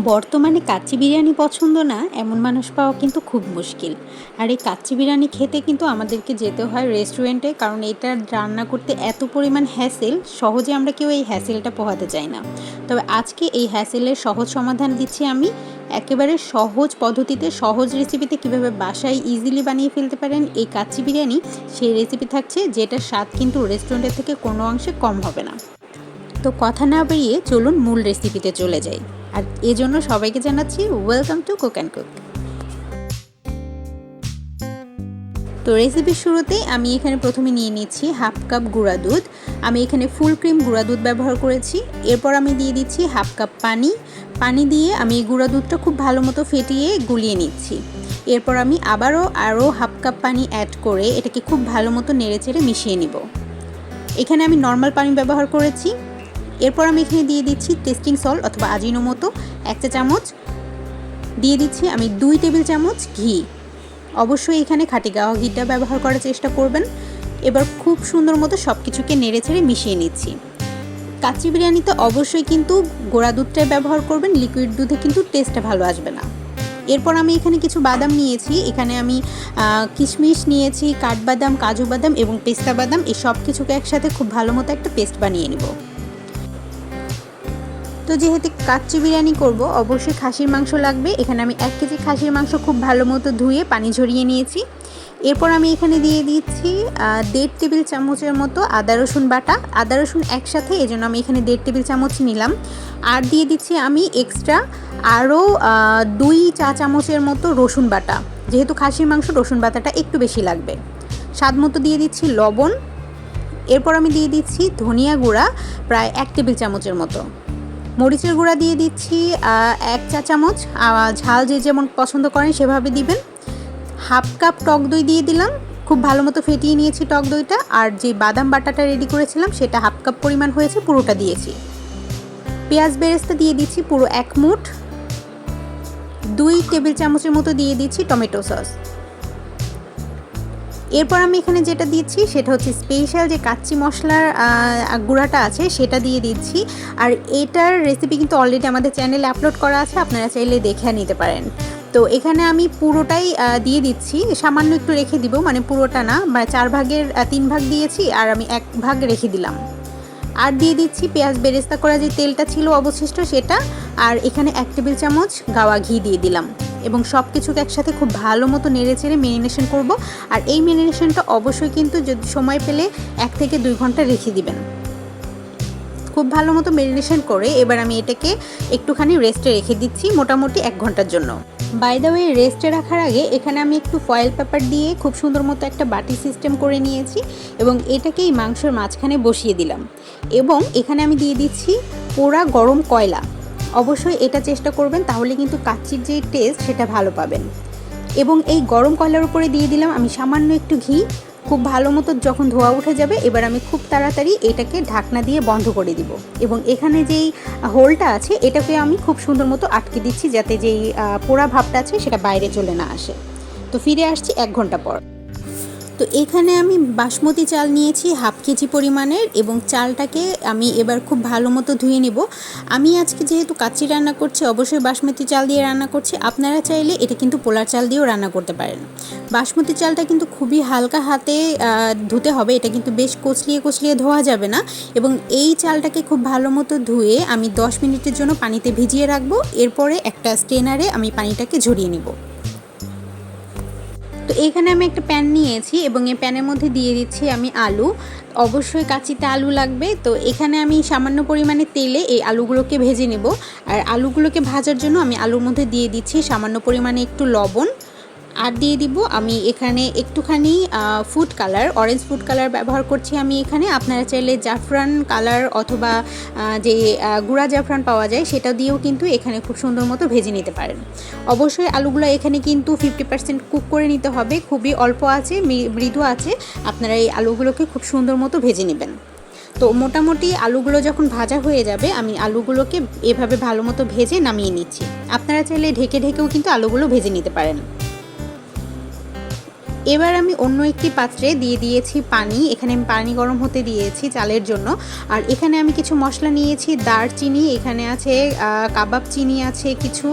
বর্তমানে কাচ্চি বিরিয়ানি পছন্দ না এমন মানুষ পাওয়া কিন্তু খুব মুশকিল। আর এই কাচ্চি বিরিয়ানি খেতে কিন্তু আমাদেরকে যেতে হয় রেস্টুরেন্টে, কারণ এটা রান্না করতে এত পরিমাণ হ্যাসেল, সহজে আমরা কেউ এই হ্যাসেলটা পোহাতে চাই না। তবে আজকে এই হ্যাসেলের সহজ সমাধান দিচ্ছি আমি, একেবারে সহজ পদ্ধতিতে, সহজ রেসিপিতে কীভাবে বাসায় ইজিলি বানিয়ে ফেলতে পারেন এই কাচ্চি বিরিয়ানি, সেই রেসিপি থাকছে, যেটার স্বাদ কিন্তু রেস্টুরেন্টের থেকে কোনো অংশে কম হবে না। তো কথা না বেরিয়ে চলুন মূল রেসিপিতে চলে যাই। আর এজন্য সবাইকে জানাচ্ছি welcome to cook and cook. তো রেসিপির শুরুতেই আমি এখানে প্রথমে নিয়ে নিচ্ছি হাফ কাপ গুঁড়া দুধ। আমি এখানে ফুল ক্রিম গুঁড়া দুধ ব্যবহার করেছি। এরপর আমি দিয়ে দিচ্ছি হাফ কাপ পানি দিয়ে আমি গুঁড়া দুধটা খুব ভালো মতো ফেটিয়ে গুলিয়ে নিচ্ছি। এরপর আমি আরও হাফ কাপ পানি অ্যাড করে এটাকে খুব ভালো মতো নেড়েচেড়ে মিশিয়ে নিব। এখানে আমি নর্মাল পানি ব্যবহার করেছি। এরপর আমি এখানে দিয়ে দিচ্ছি টেস্টিং সল্ট অথবা আজিনোমোটো 1 চা চামচ, দিয়ে দিচ্ছি আমি 2 টেবিল চামচ ঘি। অবশ্যই এখানে খাঁটি গাওয়া ঘিটা ব্যবহার করার চেষ্টা করবেন। এবার খুব সুন্দর মতো সব কিছুকে নেড়েচেড়ে মিশিয়ে নিচ্ছি। কাচ্চি বিরিয়ানিতে অবশ্যই কিন্তু গোড়া দুধটাই ব্যবহার করবেন, লিকুইড দুধে কিন্তু টেস্টটা ভালো আসবে না। এরপর আমি এখানে কিছু বাদাম নিয়েছি। এখানে আমি কিশমিশ নিয়েছি, কাঠবাদাম, কাজু বাদাম এবং পেস্তা বাদাম, এই সব কিছুকে একসাথে খুব ভালো মতো একটা পেস্ট বানিয়ে নেব। তো যেহেতু কাচ্চি বিরিয়ানি করব, অবশ্যই খাসির মাংস লাগবে। এখানে আমি 1 কেজি খাসির মাংস খুব ভালো মতো ধুয়ে পানি ঝরিয়ে নিয়েছি। এরপর আমি এখানে দিয়ে দিচ্ছি 1.5 টেবিল চামচের মতো আদা রসুন বাটা। আদা রসুন একসাথে, এজন্য আমি এখানে 1.5 টেবিল চামচ নিলাম। আর দিয়ে দিচ্ছি আমি এক্সট্রা আরও 2 চা চামচের মতো রসুন বাটা। যেহেতু খাসির মাংস রসুন বাটাটা একটু বেশি লাগবে। স্বাদ মতো দিয়ে দিচ্ছি লবণ। এরপর আমি দিয়ে দিচ্ছি ধনিয়া গুঁড়া প্রায় 1 টেবিল চামচের মতো। মরিচের গুঁড়া দিয়ে দিচ্ছি 1 চা চামচ, ঝাল যে যেমন পছন্দ করেন সেভাবে দিবেন। হাফ কাপ টক দই দিয়ে দিলাম, খুব ভালো মতো ফেটিয়ে নিয়েছি টক দইটা। আর যে বাদাম বাটাটা রেডি করেছিলাম সেটা হাফ কাপ পরিমাণ হয়েছে, পুরোটা দিয়েছি। পেঁয়াজ বেরেস্তা দিয়ে দিচ্ছি পুরো 1 মুঠ। 2 টেবিল চামচের মতো দিয়ে দিচ্ছি টমেটো সস। এরপর আমি এখানে যেটা দিচ্ছি সেটা হচ্ছে স্পেশাল যে কাচ্চি মশলার গুঁড়াটা আছে সেটা দিয়ে দিচ্ছি। আর এটার রেসিপি কিন্তু অলরেডি আমাদের চ্যানেলে আপলোড করা আছে, আপনারা চাইলে দেখে নিতে পারেন। তো এখানে আমি পুরোটাই দিয়ে দিচ্ছি, সামান্য একটু রেখে দিব, মানে পুরোটা না, মানে 4 ভাগের 3 ভাগ দিয়েছি আর আমি 1 ভাগ রেখে দিলাম। আর দিয়ে দিচ্ছি পেঁয়াজ বেরেস্তা করা যে তেলটা ছিল অবশিষ্ট সেটা। আর এখানে 1 টেবিল চামচ গাওয়া ঘি দিয়ে দিলাম এবং সব কিছুকে একসাথে খুব ভালো মতো নেড়েচেড়ে ম্যারিনেশন করব। আর এই ম্যারিনেশনটা অবশ্যই কিন্তু যদি সময় পেলে 1 থেকে 2 ঘন্টা রেখে দিবেন। খুব ভালো মতো ম্যারিনেশন করে এবার আমি এটাকে একটুখানি রেস্টে রেখে দিচ্ছি, মোটামুটি 1 ঘন্টার জন্য। বাই দ্য ওয়ে, রেস্টে রাখার আগে এখানে আমি একটু ফয়েল পেপার দিয়ে খুব সুন্দর মতো একটা বাটি সিস্টেম করে নিয়েছি এবং এটাকেই মাংসের মাঝখানে বসিয়ে দিলাম। এবং এখানে আমি দিয়ে দিচ্ছি পোড়া গরম কয়লা। অবশ্যই এটা চেষ্টা করবেন, তাহলে কিন্তু কাচ্চির যে টেস্ট সেটা ভালো পাবেন। এবং এই গরম কয়লার উপরে দিয়ে দিলাম আমি সামান্য একটু ঘি। খুব ভালো মতো যখন ধোয়া উঠে যাবে এবার আমি খুব তাড়াতাড়ি এটাকে ঢাকনা দিয়ে বন্ধ করে দিব। এবং এখানে যেই হোলটা আছে এটাকে আমি খুব সুন্দর মতো আটকে দিচ্ছি, যাতে যেই পোড়া ভাবটা আছে সেটা বাইরে চলে না আসে। তো ফিরে আসছি 1 ঘন্টা পর। তো এখানে আমি বাসমতি চাল নিয়েছি হাফ কেজি পরিমাণের, এবং চালটাকে আমি এবার খুব ভালো মতো ধুয়ে নেব। আমি আজকে যেহেতু কাচ্চি রান্না করছি অবশ্যই বাসমতি চাল দিয়ে রান্না করছি, আপনারা চাইলে এটা কিন্তু পোলার চাল দিয়েও রান্না করতে পারেন। বাসমতি চালটা কিন্তু খুবই হালকা হাতে ধুতে হবে, এটা কিন্তু বেশ কচলিয়ে ধোয়া যাবে না। এবং এই চালটাকে খুব ভালো মতো ধুয়ে আমি 10 মিনিটের জন্য পানিতে ভিজিয়ে রাখবো। এরপরে একটা স্ট্রেনারে আমি পানিটাকে ঝরিয়ে নিব। তো এখানে আমি একটা প্যান নিয়েছি এবং এই প্যানের মধ্যে দিয়ে দিচ্ছি আমি আলু। অবশ্যই কাঁচিতে আলু লাগবে। তো এখানে আমি সামান্য পরিমাণে তেলে এই আলুগুলোকে ভেজে নেব। আর আলুগুলোকে ভাজার জন্য আমি আলুর মধ্যে দিয়ে দিচ্ছি সামান্য পরিমাণে একটু লবণ। আর দিয়ে দিব আমি এখানে একটুখানি food colour, orange food colour ব্যবহার করছি আমি এখানে। আপনারা চাইলে জাফরান কালার অথবা যে গুঁড়া জাফরান পাওয়া যায় সেটা দিয়েও কিন্তু এখানে খুব সুন্দর মতো ভেজে নিতে পারেন। অবশ্যই আলুগুলো এখানে কিন্তু 50% কুক করে নিতে হবে, খুবই অল্প আছে, মৃদু আছে। আপনারা এই আলুগুলোকে খুব সুন্দর মতো ভেজে নেবেন। তো মোটামুটি আলুগুলো যখন ভাজা হয়ে যাবে আমি আলুগুলোকে এভাবে ভালো মতো ভেজে নামিয়ে নিচ্ছি। আপনারা চাইলে ঢেকে ঢেকেও কিন্তু আলুগুলো ভেজে নিতে পারেন। এবার আমি অন্য একটি পাত্রে দিয়ে দিয়েছি পানি। এখানে আমি পানি গরম হতে দিয়েছি চালের জন্য। আর এখানে আমি কিছু মশলা নিয়েছি, দারচিনি, এখানে আছে কাবাব চিনি আছে কিছু,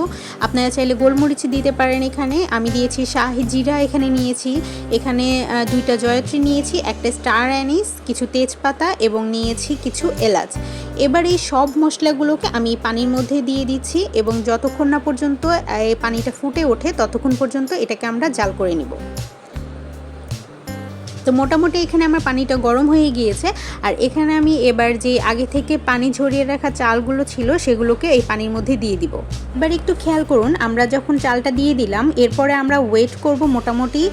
আপনারা চাইলে গোলমরিচ দিতে পারেন। এখানে আমি দিয়েছি শাহি জিরা, এখানে নিয়েছি, এখানে 2টা জয়ত্রী নিয়েছি, একটা স্টার অ্যানিস, কিছু তেজপাতা এবং নিয়েছি কিছু এলাচ। এবার এই সব মশলাগুলোকে আমি পানির মধ্যে দিয়ে দিচ্ছি এবং যতক্ষণ না পর্যন্ত এই পানিটা ফুটে ওঠে ততক্ষণ পর্যন্ত এটাকে আমরা জাল করে নিব। তো মোটামুটি এখানে আমার পানিটা গরম হয়ে গিয়েছে। আর এখানে আমি এবার যে আগে থেকে পানি ঝরিয়ে রাখা চালগুলো ছিল সেগুলোকে এই পানির মধ্যে দিয়ে দিব। এবার একটু খেয়াল করুন, আমরা যখন চালটা দিয়ে দিলাম এরপরে আমরা ওয়েট করব মোটামুটি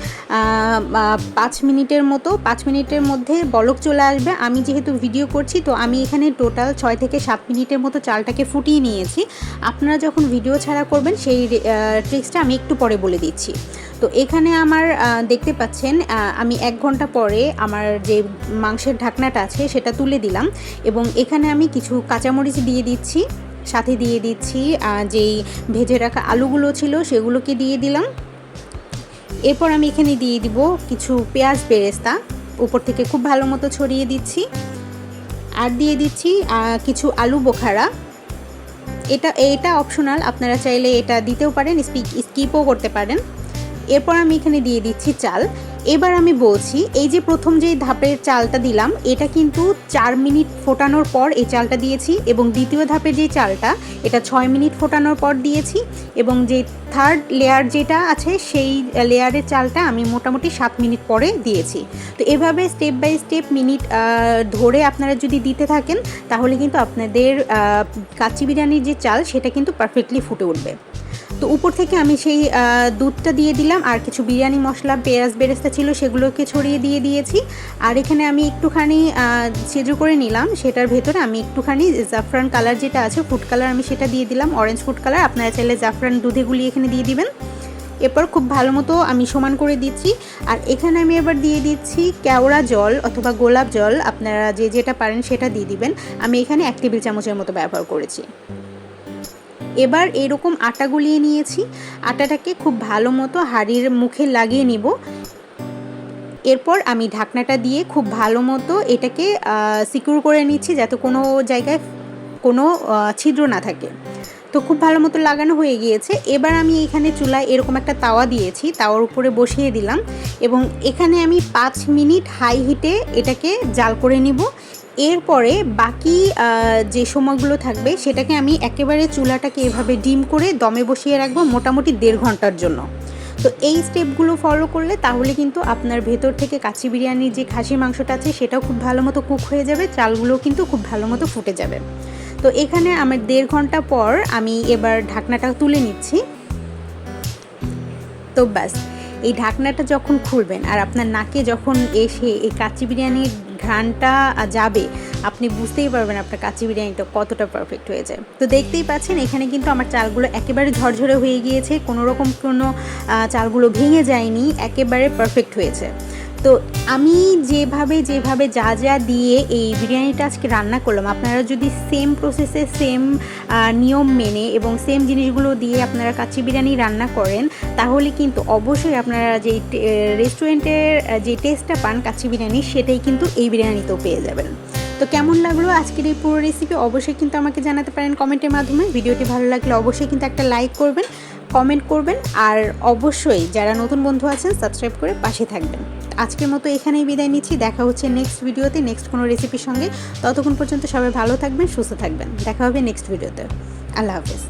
5 মিনিটের মতো। 5 মিনিটের মধ্যে বলক চলে আসবে। আমি যেহেতু ভিডিও করছি তো আমি এখানে টোটাল 6 থেকে 7 মিনিটের মতো চালটাকে ফুটিয়ে নিয়েছি। আপনারা যখন ভিডিও ছাড়া করবেন সেই ট্রিক্সটা আমি একটু পরে বলে দিচ্ছি। তো এখানে আমার দেখতে পাচ্ছেন আমি 1 ঘন্টা পরে আমার যে মাংসের ঢাকনাটা আছে সেটা তুলে দিলাম এবং এখানে আমি কিছু কাঁচামরিচ দিয়ে দিচ্ছি, সাথে দিয়ে দিচ্ছি যেই ভেজে রাখা আলুগুলো ছিল সেগুলোকে দিয়ে দিলাম। এরপর আমি এখানে দিয়ে দিব কিছু পেঁয়াজ বেরেস্তা, উপর থেকে খুব ভালো মতো ছড়িয়ে দিচ্ছি। আর দিয়ে দিচ্ছি কিছু আলু বোখারা। এটা অপশনাল, আপনারা চাইলে এটা দিতেও পারেন, স্কিপও করতে পারেন। এরপর আমি এখানে দিয়ে দিচ্ছি চাল। এবার আমি বলছি, এই যে প্রথম যে ধাপের চালটা দিলাম এটা কিন্তু 4 মিনিট ফোটানোর পর এই চালটা দিয়েছি এবং দ্বিতীয় ধাপের যে চালটা এটা 6 মিনিট ফোটানোর পর দিয়েছি এবং যে থার্ড লেয়ার যেটা আছে সেই লেয়ারের চালটা আমি মোটামুটি 7 মিনিট পরে দিয়েছি। তো এভাবে স্টেপ বাই স্টেপ মিনিট ধরে আপনারা যদি দিতে থাকেন তাহলে কিন্তু আপনাদের কাচ্চি বিরিয়ানির যে চাল সেটা কিন্তু পারফেক্টলি ফুটে উঠবে। তো উপর থেকে আমি সেই দুধটা দিয়ে দিলাম আর কিছু বিরিয়ানি মশলা, পেঁয়াজ বেরেস্তা ছিল সেগুলোকে ছড়িয়ে দিয়ে দিয়েছি। আর এখানে আমি একটুখানি ছিদ্র করে নিলাম, সেটার ভেতরে আমি একটুখানি জাফরান কালার যেটা আছে, ফুড কালার, আমি সেটা দিয়ে দিলাম, অরেঞ্জ ফুড কালার। আপনারা চাইলে জাফরান দুধে গুলিয়ে এখানে দিয়ে দিবেন। এরপর খুব ভালো মতো আমি সমান করে দিচ্ছি। আর এখানে আমি এবার দিয়ে দিচ্ছি কেওড়া জল অথবা গোলাপ জল, আপনারা যেটা পারেন সেটা দিয়ে দিবেন। আমি এখানে 1 টেবিল চামচের মতো ব্যবহার করেছি। এবার এরকম আটা গুলিয়ে নিয়েছি, আটাটাকে খুব ভালো মতো হাঁড়ির মুখে লাগিয়ে নিব। এরপর আমি ঢাকনাটা দিয়ে খুব ভালো মতো এটাকে সিকিউর করে নিচ্ছি যাতে কোনো জায়গায় কোনো ছিদ্র না থাকে। তো খুব ভালো মতো লাগানো হয়ে গিয়েছে। এবার আমি এখানে চুলায় এরকম একটা তাওয়া দিয়েছি, তাওয়ার উপরে বসিয়ে দিলাম এবং এখানে আমি 5 মিনিট হাই হিটে এটাকে জাল করে নিব। এরপরে বাকি যে সময়গুলো থাকবে সেটাকে আমি একেবারে চুলাটাকে এভাবে ডিম করে দমে বসিয়ে রাখবো মোটামুটি 1.5 ঘন্টার জন্য। তো এই স্টেপগুলো ফলো করলে তাহলে কিন্তু আপনার ভেতর থেকে কাচ্চি বিরিয়ানির যে খাসির মাংসটা আছে সেটাও খুব ভালো মতো কুক হয়ে যাবে, চালগুলো কিন্তু খুব ভালো মতো ফুটে যাবে। তো এখানে আমার 1.5 ঘন্টা পর আমি এবার ঢাকনাটা তুলে নিচ্ছি। তো ব্যাস, এই ঢাকনাটা যখন খুলবেন আর আপনার নাকে যখন এসে এই কাচ্চি বিরিয়ানির ঘ্রাণটা যাবে আপনি বুঝতেই পারবেন আপনার কাচ্চি বিরিয়ানিটা কতটা পারফেক্ট হয়ে যায়। তো দেখতেই পাচ্ছেন এখানে কিন্তু আমার চালগুলো একেবারে ঝরঝরে হয়ে গিয়েছে, কোনো রকম কোনো চালগুলো ভেঙে যায়নি, একেবারে পারফেক্ট হয়েছে। তো আমি যেভাবে যা দিয়ে এই বিরিয়ানিটা আজকে রান্না করলাম, আপনারা যদি সেম প্রসেসে সেম নিয়ম মেনে এবং সেম জিনিসগুলো দিয়ে আপনারা কাচ্চি বিরিয়ানি রান্না করেন তাহলে কিন্তু অবশ্যই আপনারা যে রেস্টুরেন্টের যে টেস্টটা পান কাচ্চি বিরিয়ানি সেটাই কিন্তু এই বিরিয়ানিতেও পেয়ে যাবেন। তো কেমন লাগলো আজকের এই পুরো রেসিপি অবশ্যই কিন্তু আমাকে জানাতে পারেন কমেন্টের মাধ্যমে। ভিডিওটি ভালো লাগলে অবশ্যই কিন্তু একটা লাইক করবেন, কমেন্ট করবেন আর অবশ্যই যারা নতুন বন্ধু আছেন সাবস্ক্রাইব করে পাশে থাকবেন। আজকের মতো এখানেই বিদায় নিচ্ছি, দেখা হচ্ছে নেক্সট ভিডিওতে নেক্সট কোনো রেসিপির সঙ্গে। ততক্ষণ পর্যন্ত সবাই ভালো থাকবেন, সুস্থ থাকবেন। দেখা হবে নেক্সট ভিডিওতে। আল্লাহ হাফেজ।